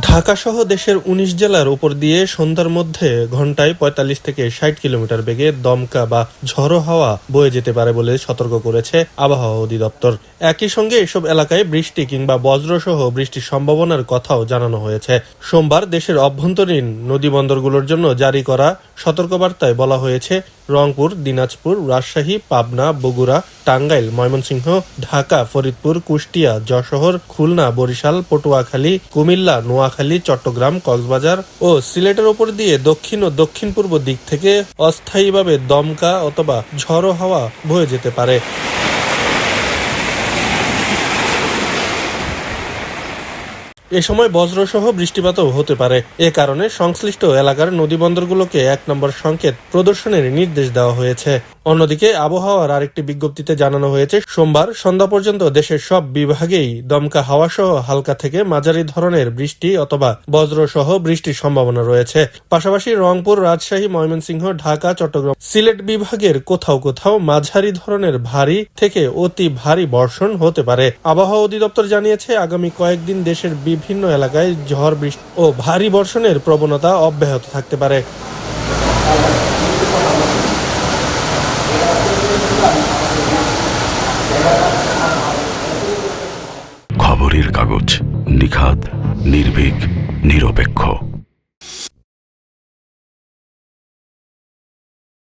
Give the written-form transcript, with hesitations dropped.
ঢাকাসহ দেশের ১৯ জেলার ওপর দিয়ে সন্ধ্যার মধ্যে ঘণ্টায় ৪৫ থেকে ৬০ কিলোমিটার বেগে দমকা বা ঝড়ো হাওয়া বয়ে যেতে পারে বলে সতর্ক করেছে আবহাওয়া অধিদপ্তর। একই সঙ্গে এসব এলাকায় বৃষ্টি কিংবা বজ্রসহ বৃষ্টির সম্ভাবনার কথাও জানানো হয়েছে। সোমবার দেশের অভ্যন্তরীণ নদীবন্দরগুলোর জন্য জারি করা সতর্কবার্তায় বলা হয়েছে, রংপুর, দিনাজপুর, রাজশাহী, পাবনা, বগুড়া, টাঙ্গাইল, ময়মনসিংহ, ঢাকা, ফরিদপুর, কুষ্টিয়া, যশোর, খুলনা, বরিশাল, পটুয়াখালী, কুমিল্লা, নোয়াখালী, চট্টগ্রাম, কক্সবাজার ও সিলেটের ওপর দিয়ে দক্ষিণ ও দক্ষিণ-পূর্ব দিক থেকে অস্থায়ীভাবে দমকা অথবা ঝড়ো হাওয়া বয়ে যেতে পারে। এ সময় বজ্রসহ বৃষ্টিপাতও হতে পারে। এ কারণে সংশ্লিষ্ট এলাকার নদীবন্দরগুলোকে ১ নম্বর সংকেত প্রদর্শনের নির্দেশ দেওয়া হয়েছে। অন্যদিকে আবহাওয়ার আরেকটি বিজ্ঞপ্তিতে জানানো হয়েছে, সোমবার সন্ধ্যা পর্যন্ত দেশের সব বিভাগেই দমকা হাওয়াসহ হালকা থেকে মাঝারি ধরনের বৃষ্টি অথবা বজ্রসহ বৃষ্টির সম্ভাবনা রয়েছে। পাশাপাশি রংপুর, রাজশাহী, ময়মনসিংহ, ঢাকা, চট্টগ্রাম, সিলেট বিভাগের কোথাও কোথাও মাঝারি ধরনের ভারী থেকে অতি ভারী বর্ষণ হতে পারে। আবহাওয়া অধিদপ্তর জানিয়েছে, আগামী কয়েকদিন দেশের বিভিন্ন এলাকায় ঝড় বৃষ্টি ও ভারী বর্ষণের প্রবণতা অব্যাহত থাকতে পারে। খবরের কাগজ, নিখাত, নির্ভীক, নিরপেক্ষ।